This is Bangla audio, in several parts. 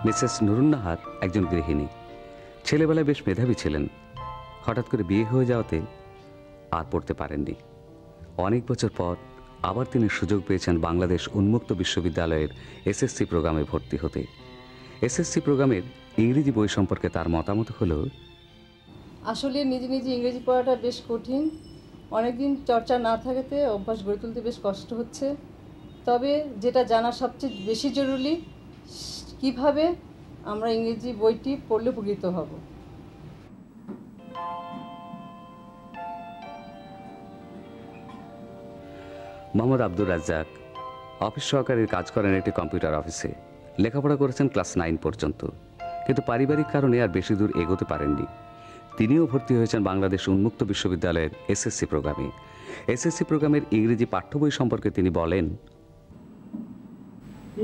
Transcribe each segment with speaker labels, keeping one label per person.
Speaker 1: মিসেস নুরুন্নাহার একজন গৃহিণী। ছেলেবেলায় বেশ মেধাবী ছিলেন। হঠাৎ করে বিয়ে হয়ে যাওয়াতে আর পড়তে পারেননি। অনেক বছর পর আবার তিনি সুযোগ পেয়েছেন বাংলাদেশ উন্মুক্ত বিশ্ববিদ্যালয়ের এসএসসি প্রোগ্রামে ভর্তি হতে। এসএসসি প্রোগ্রামের ইংরেজি বই সম্পর্কে তার মতামত হলো,
Speaker 2: আসলে নিজে নিজে ইংরেজি পড়াটা বেশ কঠিন। অনেকদিন চর্চা না থাকাতে অভ্যাস গড়ে তুলতে বেশ কষ্ট হচ্ছে। তবে যেটা জানা সবচেয়ে বেশি জরুরি, কিভাবে আমরা ইংরেজি বইটি পড়লে উপকৃত হব।
Speaker 1: মোহাম্মদ আব্দুর রাজ্জাক অফিস সহকারীর কাজ করেন একটি কম্পিউটার অফিসে। লেখাপড়া করেছেন ক্লাস 9 পর্যন্ত, কিন্তু পারিবারিক কারণে আর বেশি দূর এগোতে পারেননি। তিনিও ভর্তি হয়েছেন বাংলাদেশ উন্মুক্ত বিশ্ববিদ্যালয়ের এসএসসি প্রোগ্রামে। এসএসসি প্রোগ্রামের ইংরেজি পাঠ্য বই সম্পর্কে তিনি বলেন,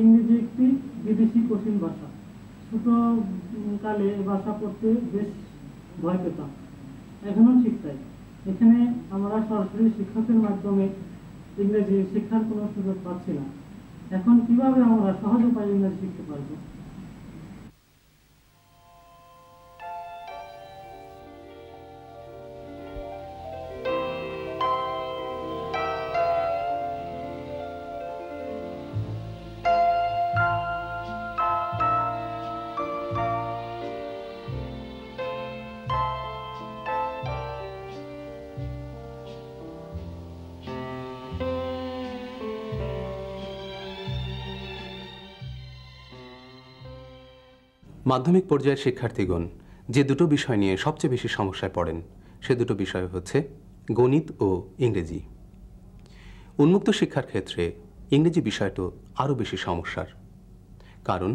Speaker 3: ইংরেজি একটি বিদেশি কঠিন ভাষা। ছোট কালে ভাষা পড়তে বেশ ভয় পেতাম, এখনো ঠিক তাই। এখানে আমরা সরাসরি শিক্ষকের মাধ্যমে ইংরেজি শিক্ষার কোনো সুযোগ পাচ্ছি না। এখন কিভাবে আমরা সহজ উপায়ে ইংরেজি শিখতে পারবো?
Speaker 4: মাধ্যমিক পর্যায়ের শিক্ষার্থীগণ যে দুটো বিষয় নিয়ে সবচেয়ে বেশি সমস্যায় পড়েন, সে দুটো বিষয় হচ্ছে গণিত ও ইংরেজি। উন্মুক্ত শিক্ষার ক্ষেত্রে ইংরেজি বিষয়টা আরও বেশি সমস্যার, কারণ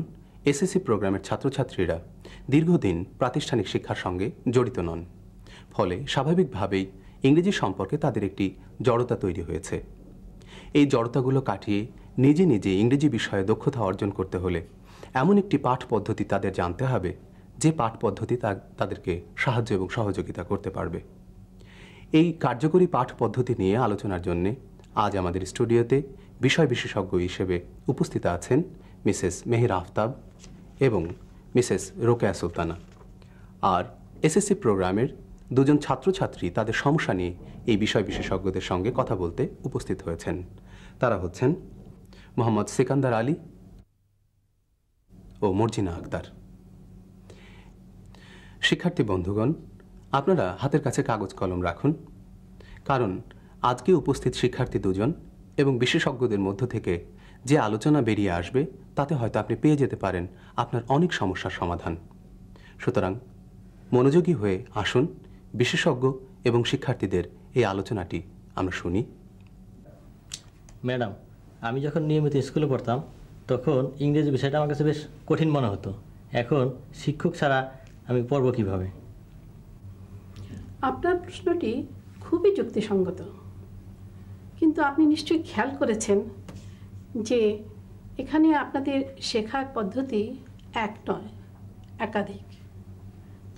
Speaker 4: এসএসসি প্রোগ্রামের ছাত্রছাত্রীরা দীর্ঘদিন প্রাতিষ্ঠানিক শিক্ষার সঙ্গে জড়িত নন। ফলে স্বাভাবিকভাবেই ইংরেজি সম্পর্কে তাদের একটি জড়তা তৈরি হয়েছে। এই জড়তাগুলো কাটিয়ে নিজে নিজে ইংরেজি বিষয়ে দক্ষতা অর্জন করতে হলে এমন একটি পাঠ পদ্ধতি তাদের জানতে হবে, যে পাঠ পদ্ধতি তাদেরকে সাহায্য এবং সহযোগিতা করতে পারবে। এই কার্যকরী পাঠ পদ্ধতি নিয়ে আলোচনার জন্য আজ আমাদের স্টুডিওতে বিষয় বিশেষজ্ঞ হিসেবে উপস্থিত আছেন মিসেস মেহের আফতাব এবং মিসেস রোকেয়া সুলতানা। আর এসএসসি প্রোগ্রামের দুজন ছাত্রছাত্রী তাদের সমস্যা নিয়ে এই বিষয় বিশেষজ্ঞদের সঙ্গে কথা বলতে উপস্থিত হয়েছেন। তারা হচ্ছেন মোহাম্মদ সিকান্দার আলী ও মর্জিনা আক্তার। শিক্ষার্থী বন্ধুগণ, আপনারা হাতের কাছে কাগজ কলম রাখুন, কারণ আজকে উপস্থিত শিক্ষার্থী দুজন এবং বিশেষজ্ঞদের মধ্য থেকে যে আলোচনা বেরিয়ে আসবে তাতে হয়তো আপনি পেয়ে যেতে পারেন আপনার অনেক সমস্যার সমাধান। সুতরাং মনোযোগী হয়ে আসুন, বিশেষজ্ঞ এবং শিক্ষার্থীদের এই আলোচনাটি আমরা শুনি।
Speaker 5: ম্যাডাম, আমি যখন নিয়মিত স্কুলে পড়তাম তখন ইংরেজি বিষয়টা আমার কাছে বেশ কঠিন মনে হতো। এখন শিক্ষক ছাড়া আমি পড়ব কিভাবে?
Speaker 6: আপনার প্রশ্নটি খুবই যুক্তিসঙ্গত, কিন্তু আপনি নিশ্চয়ই খেয়াল করেছেন যে এখানে আপনাদের শেখার পদ্ধতি এক নয়, একাধিক।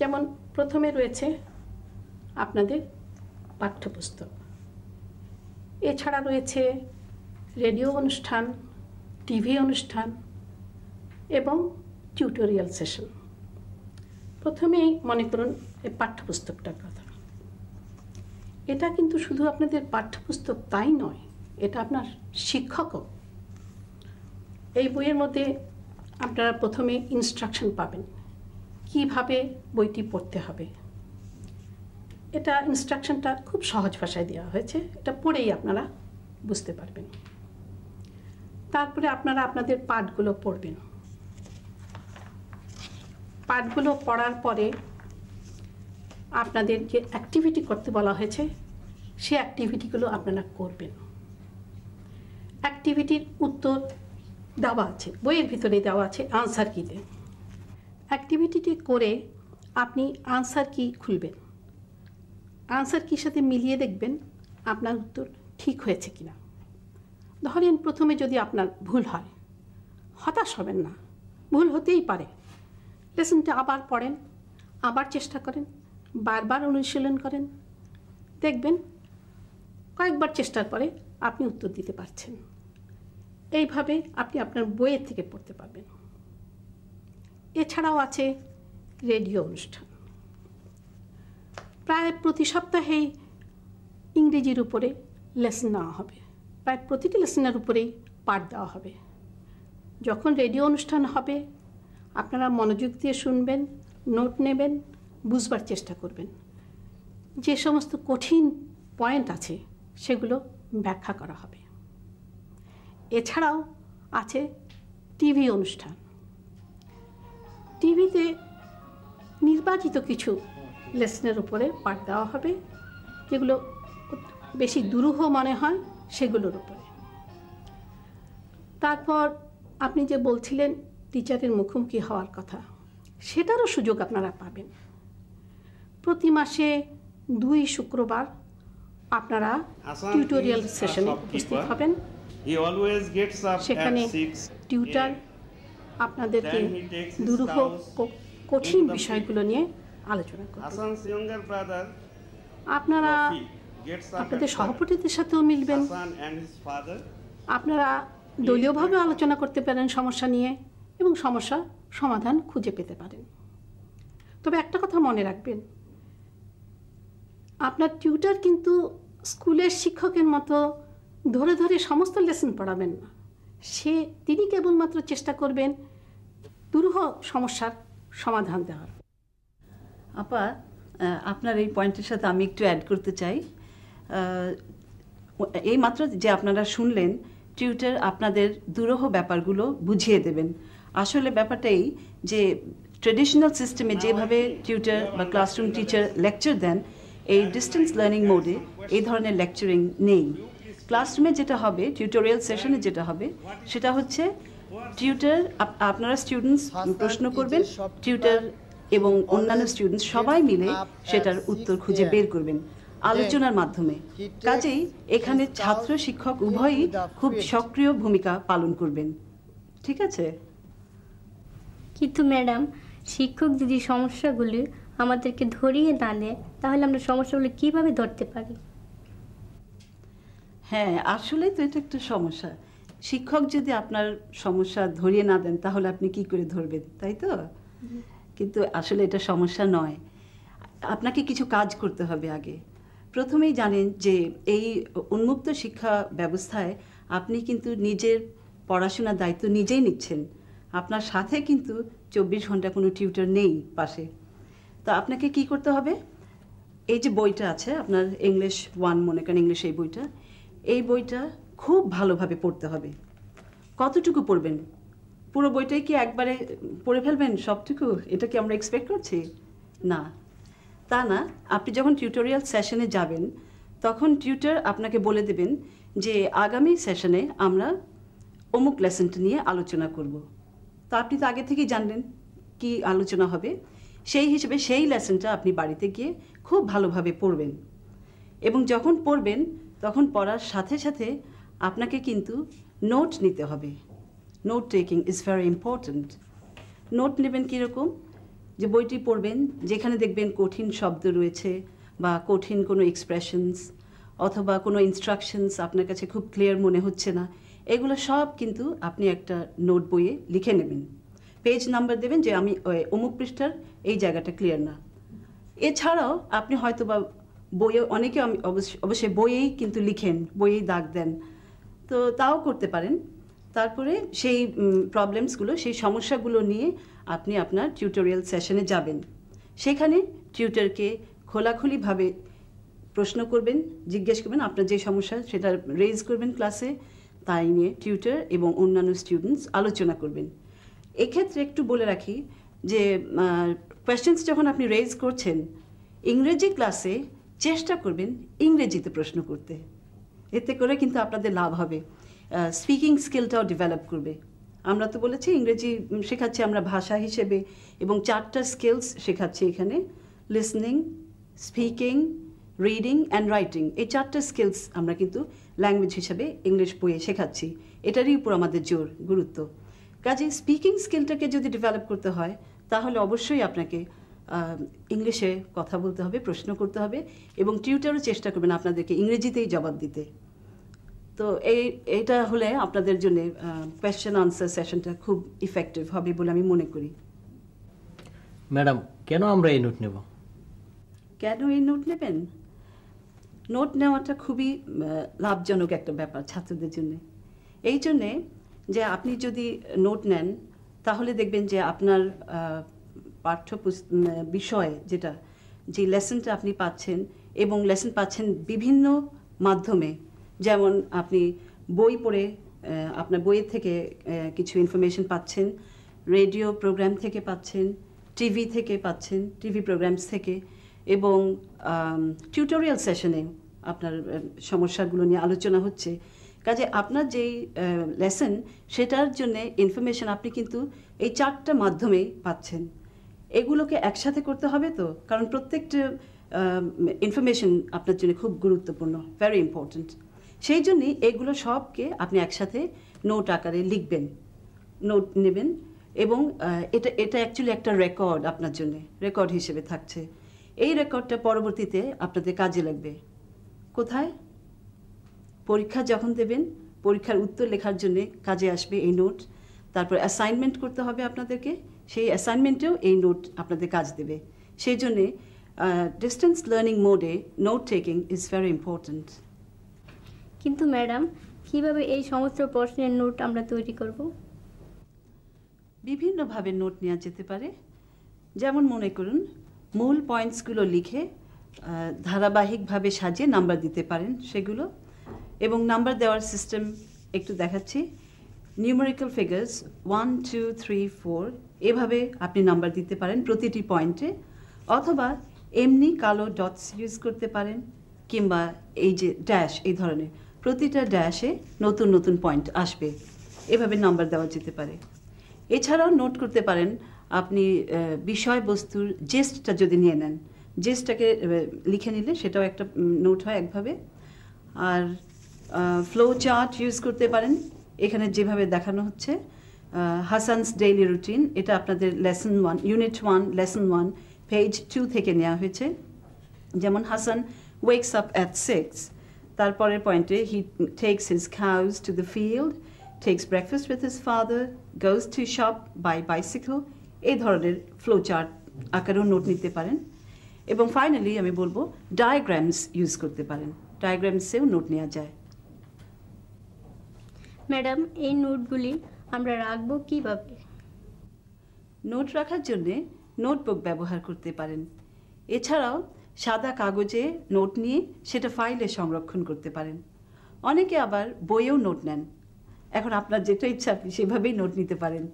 Speaker 6: যেমন প্রথমে রয়েছে আপনাদের পাঠ্যপুস্তক, এছাড়া রয়েছে রেডিও অনুষ্ঠান, টিভি অনুষ্ঠান এবং টিউটোরিয়াল সেশন। প্রথমেই মনে করুন এই পাঠ্যপুস্তকটার কথা। এটা কিন্তু শুধু আপনাদের পাঠ্যপুস্তক তাই নয়, এটা আপনার শিক্ষকও। এই বইয়ের মধ্যে আপনারা প্রথমে ইনস্ট্রাকশন পাবেন কিভাবে বইটি পড়তে হবে। এটা ইনস্ট্রাকশনটা খুব সহজ ভাষায় দেওয়া হয়েছে, এটা পড়েই আপনারা বুঝতে পারবেন। তারপরে আপনারা আপনাদের পাঠগুলো পড়বেন। পাঠগুলো পড়ার পরে আপনাদের যে অ্যাক্টিভিটি করতে বলা হয়েছে সেই অ্যাক্টিভিটিগুলো আপনারা করবেন। অ্যাক্টিভিটির উত্তর দেওয়া আছে, বইয়ের ভিতরে দেওয়া আছে আনসার কিতে। অ্যাক্টিভিটিটি করে আপনি আনসার কি খুলবেন, আনসার কির সাথে মিলিয়ে দেখবেন আপনার উত্তর ঠিক হয়েছে কিনা। ধরেন প্রথমে যদি আপনার ভুল হয়, হতাশ হবেন না, ভুল হতেই পারে। লেসনটা আবার পড়েন, আবার চেষ্টা করেন, বারবার অনুশীলন করেন, দেখবেন কয়েকবার চেষ্টার পরে আপনি উত্তর দিতে পারছেন। এইভাবে আপনি আপনার বইয়ের থেকে পড়তে পারবেন। এছাড়াও আছে রেডিও অনুষ্ঠান। প্রায় প্রতি সপ্তাহেই ইংরেজির উপরে লেসন নেওয়া হবে, প্রায় প্রতিটি লেসনের উপরেই পাঠ দেওয়া হবে। যখন রেডিও অনুষ্ঠান হবে আপনারা মনোযোগ দিয়ে শুনবেন, নোট নেবেন, বুঝবার চেষ্টা করবেন। যে সমস্ত কঠিন পয়েন্ট আছে সেগুলো ব্যাখ্যা করা হবে। এছাড়াও আছে টিভি অনুষ্ঠান। টিভিতে নির্বাচিত কিছু লেসনের উপরে পাঠ দেওয়া হবে, যেগুলো বেশি দুরূহ মনে হয় সেগুলোর উপরে। তারপর আপনি যে বলছিলেন টিচারের মুখোমুখি হওয়ার কথা, সেটারও সুযোগ আপনারা পাবেন। প্রতি মাসে 2 শুক্রবার আপনারা টিউটোরিয়াল সেশনে উপস্থিত হবেন। সেখানে টিউটার আপনাদেরকে দুরূহ কঠিন বিষয়গুলো নিয়ে আলোচনা করবেন। আপনারা আপনাদের সহপাঠীদের সাথেও মিলবেন, আপনারা দলীয়ভাবে আলোচনা করতে পারেন সমস্যা নিয়ে এবং সমস্যা সমাধান খুঁজে পেতে পারেন। তবে একটা কথা মনে রাখবেন, আপনার টিউটার কিন্তু স্কুলের শিক্ষকের মতো ধরে ধরে সমস্ত লেসন পড়াবেন না। তিনি কেবলমাত্র চেষ্টা করবেন দুরূহ সমস্যার সমাধান দেওয়ার।
Speaker 7: আপা, আপনার এই পয়েন্টের সাথে আমি একটু অ্যাড করতে চাই। এই মাত্র যে আপনারা শুনলেন, টিউটার আপনাদের দুরূহ ব্যাপারগুলো বুঝিয়ে দেবেন। আসলে ব্যাপারটা এই যে ট্রেডিশনাল সিস্টেমে যেভাবে টিউটার বা ক্লাসরুম টিচার লেকচার দেন, এই ডিস্টেন্স লার্নিং মোডে এই ধরনের লেকচারিং নেই। ক্লাসরুমে যেটা হবে, টিউটোরিয়াল সেশনে যেটা হবে, সেটা হচ্ছে টিউটার, আপনারা স্টুডেন্টস প্রশ্ন করবেন, টিউটার এবং অন্যান্য স্টুডেন্টস সবাই মিলে সেটার উত্তর খুঁজে বের করবেন আলোচনার মাধ্যমে। কাজেই এখানে ছাত্র শিক্ষক উভয়ই খুব সক্রিয় ভূমিকা পালন করবেন। ঠিক আছে?
Speaker 8: কিন্তু ম্যাডাম, শিক্ষক যদি সমস্যাগুলি আমাদেরকে ধরিয়ে না দেয়, তাহলে আমরা সমস্যাগুলো কিভাবে ধরতে পারি?
Speaker 7: হ্যাঁ, আসলে তো এটা একটা সমস্যা। শিক্ষক যদি আপনার সমস্যা ধরিয়ে না দেন, তাহলে আপনি কি করে ধরবেন, তাই তো? কিন্তু আসলে এটা সমস্যা নয়। আপনাকে কিছু কাজ করতে হবে আগে। প্রথমেই জানেন যে এই উন্মুক্ত শিক্ষা ব্যবস্থায় আপনি কিন্তু নিজের পড়াশোনার দায়িত্ব নিজেই নিচ্ছেন। আপনার সাথে কিন্তু 24 ঘন্টা কোনো টিউটর নেই পাশে। তো আপনাকে কি করতে হবে, এই যে বইটা আছে আপনার ইংলিশ 1, মনে করেন ইংলিশ এই বইটা খুব ভালোভাবে পড়তে হবে। কতটুকু পড়বেন? পুরো বইটাই কি একবারে পড়ে ফেলবেন সবটুকু? এটা কি আমরা এক্সপেক্ট করছি? না, তা না। আপনি যখন টিউটোরিয়াল সেশনে যাবেন, তখন টিউটর আপনাকে বলে দেবেন যে আগামী সেশনে আমরা অমুক লেসনটা নিয়ে আলোচনা করব। তো আপনি তো আগে থেকেই জানলেন কি আলোচনা হবে। সেই হিসেবে সেই লেসনটা আপনি বাড়িতে গিয়ে খুব ভালোভাবে পড়বেন। এবং যখন পড়বেন, তখন পড়ার সাথে সাথে আপনাকে কিন্তু নোট নিতে হবে। Note taking is very important. Note নেবেন কীরকম? যে বইটি পড়বেন, যেখানে দেখবেন কঠিন শব্দ রয়েছে বা কঠিন কোনো এক্সপ্রেশনস অথবা কোনো ইনস্ট্রাকশনস আপনার কাছে খুব ক্লিয়ার মনে হচ্ছে না, এগুলো সব কিন্তু আপনি একটা নোট বইয়ে লিখে নেবেন। পেজ নাম্বার দেবেন যে আমি অমুক পৃষ্ঠার এই জায়গাটা ক্লিয়ার না। এছাড়াও আপনি হয়তো বা বইয়ে, অনেকে অবশ্যই বইয়েই কিন্তু লিখেন, বইয়েই দাগ দেন, তো তাও করতে পারেন। তারপরে সেই প্রবলেমসগুলো, সেই সমস্যাগুলো নিয়ে আপনি আপনার টিউটোরিয়াল সেশনে যাবেন। সেখানে টিউটরকে খোলাখুলিভাবে প্রশ্ন করবেন, জিজ্ঞেস করবেন, আপনার যে সমস্যা সেটা রেজ করবেন ক্লাসে, তাই নিয়ে টিউটর এবং অন্যান্য স্টুডেন্টস আলোচনা করবেন। এক্ষেত্রে একটু বলে রাখি যে কোয়েশ্চেন্স যখন আপনি রেজ করছেন, ইংরেজি ক্লাসে চেষ্টা করবেন ইংরেজিতে প্রশ্ন করতে। এতে করে কিন্তু আপনাদের লাভ হবে, স্পিকিং স্কিলটাও ডেভেলপ করবে। আমরা তো বলেছি ইংরেজি শেখাচ্ছি আমরা ভাষা হিসেবে, এবং 4টা স্কিলস শেখাচ্ছি এখানে, listening, speaking, reading and writing. এই 4টা স্কিলস আমরা কিন্তু ল্যাঙ্গুয়েজ হিসেবে ইংলিশ বইয়ে শেখাচ্ছি, এটারই উপর আমাদের জোর, গুরুত্ব। কাজে স্পিকিং স্কিলটাকে যদি ডেভেলপ করতে হয় তাহলে অবশ্যই আপনাকে ইংলিশে কথা বলতে হবে, প্রশ্ন করতে হবে, এবং টিউটরও চেষ্টা করবেন আপনাদেরকে ইংরেজিতেই জবাব দিতে। তো এইটা হলে আপনাদের জন্য কোয়েশ্চেন আনসার সেশনটা খুব ইফেক্টিভ হবে বলে আমি মনে করি।
Speaker 5: ম্যাডাম, কেন আমরা এই নোট নেব?
Speaker 7: কেন এই নোট নেবেন? নোট নেওয়াটা খুবই লাভজনক একটা ব্যাপার ছাত্রদের জন্য। এই জন্যে যে আপনি যদি নোট নেন তাহলে দেখবেন যে আপনার বিষয়ে যেটা, যে লেসনটা আপনি পাচ্ছেন, এবং লেসন পাচ্ছেন বিভিন্ন মাধ্যমে, যেমন আপনি বই পড়ে আপনার বইয়ের থেকে কিছু ইনফরমেশন পাচ্ছেন, রেডিও প্রোগ্রাম থেকে পাচ্ছেন, টিভি থেকে পাচ্ছেন, টিভি প্রোগ্রামস থেকে, এবং টিউটোরিয়াল সেশনে আপনার সমস্যাগুলো নিয়ে আলোচনা হচ্ছে। কাজে আপনার যেই লেসন সেটার জন্য ইনফরমেশন আপনি কিন্তু এই 4টা মাধ্যমেই পাচ্ছেন। এগুলোকে একসাথে করতে হবে তো, কারণ প্রত্যেকটা ইনফরমেশন আপনার জন্য খুব গুরুত্বপূর্ণ, ভেরি ইম্পর্ট্যান্ট। সেই জন্যই এগুলো সবকে আপনি একসাথে নোট আকারে লিখবেন, নোট নেবেন, এবং এটা অ্যাকচুয়ালি একটা রেকর্ড আপনার জন্য, রেকর্ড হিসেবে থাকছে। এই রেকর্ডটা পরবর্তীতে আপনাদের কাজে লাগবে। কোথায়? পরীক্ষা যখন দেবেন, পরীক্ষার উত্তর লেখার জন্য কাজে আসবে এই নোট। তারপর অ্যাসাইনমেন্ট করতে হবে আপনাদেরকে, সেই অ্যাসাইনমেন্টেও এই নোট আপনাদের কাজ দেবে। সেই জন্যে ডিস্টেন্স লার্নিং মোডে note taking is very important.
Speaker 8: কিন্তু ম্যাডাম, কিভাবে এই সমস্ত প্রশ্নের নোট আমরা তৈরি করব?
Speaker 7: বিভিন্নভাবে নোট নেওয়া যেতে পারে। যেমন মনে করুন, মূল পয়েন্টসগুলো লিখে ধারাবাহিকভাবে সাজিয়ে নাম্বার দিতে পারেন সেগুলো, এবং নাম্বার দেওয়ার সিস্টেম একটু দেখাচ্ছি। নিউমেরিক্যাল ফিগার্স 1, 2, 3, 4 এভাবে আপনি নাম্বার দিতে পারেন প্রতিটি পয়েন্টে, অথবা এমনি কালো ডটস ইউজ করতে পারেন, কিংবা এই যে ড্যাশ, এই ধরনের প্রতিটা ড্যাশে নতুন নতুন পয়েন্ট আসবে, এভাবে নাম্বার দেওয়া যেতে পারে। এছাড়াও নোট করতে পারেন আপনি বিষয়বস্তুর জেস্টটা যদি নিয়ে নেন, জেস্টটাকে লিখে নিলে সেটাও একটা নোট হয় একভাবে। আর ফ্লো চার্ট ইউজ করতে পারেন, এখানে যেভাবে দেখানো হচ্ছে হাসানস ডেইলি রুটিন, এটা আপনাদের লেসন 1, ইউনিট 1, লেসন 1, পেজ 2 থেকে নেওয়া হয়েছে। যেমন হাসান ওয়েকস আপ অ্যাট 6, তারপরের পয়েন্টে he takes his cows to the field, takes breakfast with his father, goes to shop by bicycle. এই ধরনের ফ্লো চার্ট আকারেও নোট নিতে পারেন। এবং ফাইনালি আমি বলবো ডায়াগ্রামস ইউজ করতে পারেন, ডায়াগ্রামসেও নোট নেওয়া যায়।
Speaker 8: ম্যাডাম, এই নোটগুলি আমরা রাখবো কিভাবে?
Speaker 7: নোট রাখার জন্যে নোটবুক ব্যবহার করতে পারেন। এছাড়াও সাদা কাগজে নোট নিয়ে সেটা ফাইলে সংরক্ষণ করতে পারেন। অনেকে আবার বইয়েও নোট নেন। এখন আপনার যেটা ইচ্ছা আপনি সেভাবেই নোট নিতে পারেন।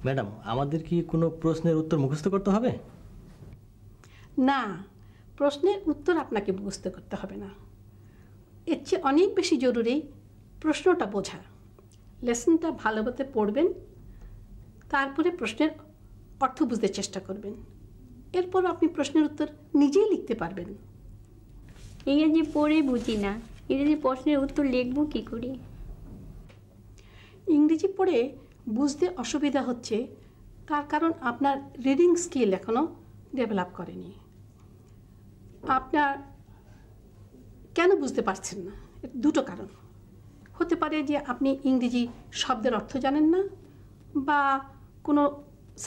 Speaker 5: ম্যাডাম, আমাদের কি কোনো প্রশ্নের উত্তর মুখস্থ করতে হবে?
Speaker 6: না, প্রশ্নের উত্তর আপনাকে মুখস্থ করতে হবে না। এর চেয়ে অনেক বেশি জরুরি প্রশ্নটা বোঝা। লেসনটা ভালোভাবে পড়বেন, তারপরে প্রশ্নের অর্থ বুঝতে চেষ্টা করবেন। এরপর আপনি প্রশ্নের উত্তর নিজেই লিখতে পারবেন।
Speaker 8: ইংরেজি পড়ে বুঝি না, ইংরেজি প্রশ্নের উত্তর লিখব কী করে?
Speaker 6: ইংরেজি পড়ে বুঝতে অসুবিধা হচ্ছে তার কারণ আপনার রিডিং স্কিল এখনও ডেভেলপ করেনি। আপনার কেন বুঝতে পারছেন না? দুটো কারণ হতে পারে। যে আপনি ইংরেজি শব্দের অর্থ জানেন না, বা কোনো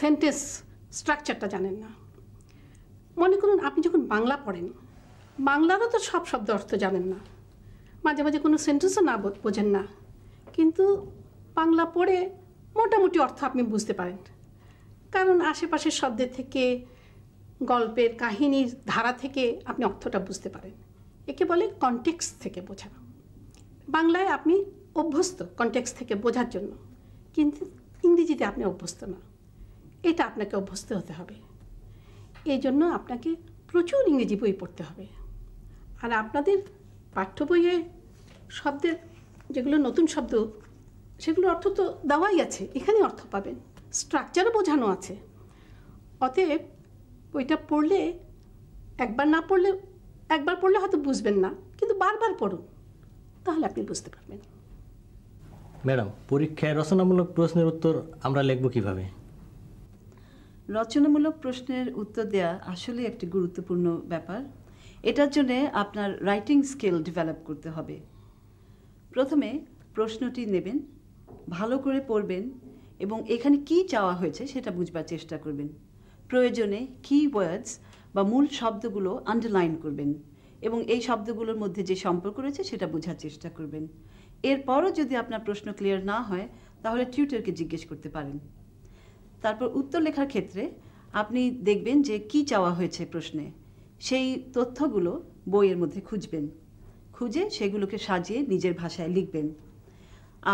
Speaker 6: সেন্টেন্স স্ট্রাকচারটা জানেন না। মনে করুন আপনি যখন বাংলা পড়েন, বাংলারও তো সব শব্দ অর্থ জানেন না, মাঝে মাঝে কোনো সেন্টেন্সও না বোঝেন না, কিন্তু বাংলা পড়ে মোটামুটি অর্থ আপনি বুঝতে পারেন, কারণ আশেপাশের শব্দের থেকে, গল্পের কাহিনীর ধারা থেকে আপনি অর্থটা বুঝতে পারেন। একে বলে কনটেক্সট থেকে বোঝা। বাংলায় আপনি অভ্যস্ত কনটেক্সট থেকে বোঝার জন্য, কিন্তু ইংরেজিতে আপনি অভ্যস্ত না। এটা আপনাকে অভ্যস্ত হতে হবে। এই জন্য আপনাকে প্রচুর ইংরেজি বই পড়তে হবে। আর আপনাদের পাঠ্য বইয়ে শব্দের যেগুলো নতুন শব্দ, সেগুলো অর্থ তো দেওয়াই আছে, এখানে অর্থ পাবেন, স্ট্রাকচারও বোঝানো আছে। অতএব বইটা পড়লে, একবার পড়লে হয়তো বুঝবেন না, কিন্তু বারবার পড়ুন, তাহলে আপনি বুঝতে পারবেন।
Speaker 5: ম্যাডাম, পরীক্ষায় রচনামূলক প্রশ্নের উত্তর আমরা লিখব কিভাবে?
Speaker 7: রচনামূলক প্রশ্নের উত্তর দেওয়া আসলে একটি গুরুত্বপূর্ণ ব্যাপার। এটার জন্য আপনার রাইটিং স্কিল ডেভেলপ করতে হবে। প্রথমে প্রশ্নটি নেবেন, ভালো করে পড়বেন এবং এখানে কি চাওয়া হয়েছে সেটা বুঝবার চেষ্টা করবেন। প্রয়োজনে কিওয়ার্ডস বা মূল শব্দগুলো আন্ডারলাইন করবেন এবং এই শব্দগুলোর মধ্যে যে সম্পর্ক রয়েছে সেটা বোঝার চেষ্টা করবেন। এরপরও যদি আপনার প্রশ্ন ক্লিয়ার না হয় তাহলে টিউটরকে জিজ্ঞেস করতে পারেন। তারপর উত্তর লেখার ক্ষেত্রে আপনি দেখবেন যে কি চাওয়া হয়েছে প্রশ্নে, সেই তথ্যগুলো বইয়ের মধ্যে খুঁজে সেগুলোকে সাজিয়ে নিজের ভাষায় লিখবেন।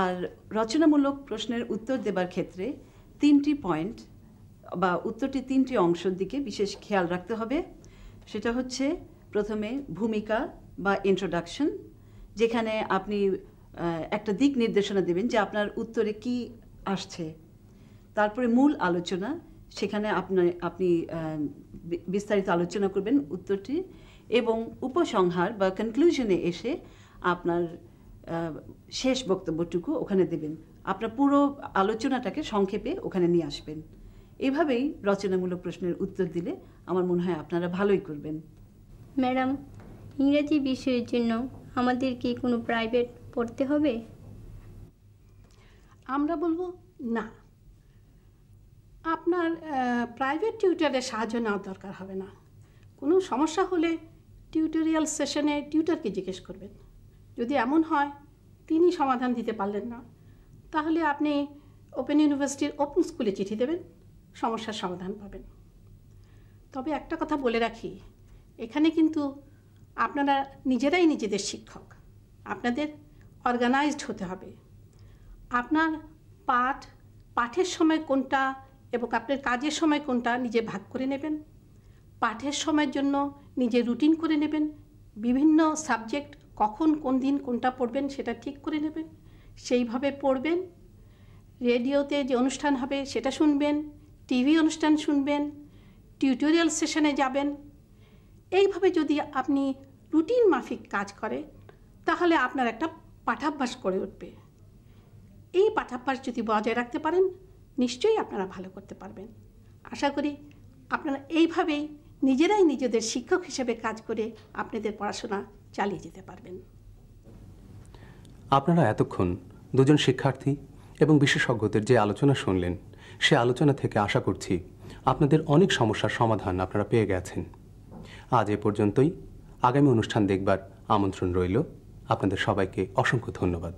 Speaker 7: আর রচনামূলক প্রশ্নের উত্তর দেবার ক্ষেত্রে 3টি পয়েন্ট বা উত্তরটি 3টি অংশের দিকে বিশেষ খেয়াল রাখতে হবে। সেটা হচ্ছে প্রথমে ভূমিকা বা ইন্ট্রোডাকশন, যেখানে আপনি একটা দিক নির্দেশনা দেবেন যে আপনার উত্তরে কি আসছে। তারপরে মূল আলোচনা, সেখানে আপনি বিস্তারিত আলোচনা করবেন উত্তরটি, এবং উপসংহার বা কনক্লুশনে এসে আপনার শেষ বক্তব্যটুকু ওখানে দেবেন। আপনার পুরো আলোচনাটাকে সংক্ষেপে ওখানে নিয়ে আসবেন। এভাবেই রচনামূলক প্রশ্নের উত্তর দিলে আমার মনে হয় আপনারা ভালোই করবেন।
Speaker 8: ম্যাডাম, ইংরেজি বিষয়ের জন্য আমাদের কি কোনো প্রাইভেট পড়তে হবে?
Speaker 6: আমরা বলবো না, আপনার প্রাইভেট টিউটরের সাহায্য নেওয়ার দরকার হবে না। কোনো সমস্যা হলে টিউটোরিয়াল সেশনে টিউটরকে জিজ্ঞেস করবেন। যদি এমন হয় তিনি সমাধান দিতে পারলেন না, তাহলে আপনি ওপেন ইউনিভার্সিটির ওপেন স্কুলে চিঠি দেবেন, সমস্যার সমাধান পাবেন। তবে একটা কথা বলে রাখি, এখানে কিন্তু আপনারা নিজেরাই নিজেদের শিক্ষক। আপনাদের অর্গানাইজড হতে হবে। আপনার পাঠের সময় কোনটা এবং আপনার কাজের সময় কোনটা নিজে ভাগ করে নেবেন। পাঠের সময়ের জন্য নিজে রুটিন করে নেবেন। বিভিন্ন সাবজেক্ট কখন কোন দিন কোনটা পড়বেন সেটা ঠিক করে নেবেন, সেইভাবে পড়বেন। রেডিওতে যে অনুষ্ঠান হবে সেটা শুনবেন, টিভি অনুষ্ঠান শুনবেন, টিউটোরিয়াল সেশনে যাবেন। এইভাবে যদি আপনি রুটিন মাফিক কাজ করেন তাহলে আপনার একটা পাঠাভ্যাস করে উঠবে। এই পাঠাভ্যাস যদি বজায় রাখতে পারেন নিশ্চয়ই আপনারা ভালো করতে পারবেন। আশা করি আপনারা এইভাবেই নিজেরাই নিজেদের শিক্ষক হিসেবে কাজ করে আপনাদের পড়াশোনা চালিয়ে যেতে পারবেন।
Speaker 4: আপনারা এতক্ষণ দুজন শিক্ষার্থী এবং বিশেষজ্ঞদের যে আলোচনা শুনলেন, সে আলোচনা থেকে আশা করছি আপনাদের অনেক সমস্যার সমাধান আপনারা পেয়ে গেছেন। আজ এ পর্যন্তই। আগামী অনুষ্ঠান দেখবার আমন্ত্রণ রইল। আপনাদের সবাইকে অসংখ্য ধন্যবাদ।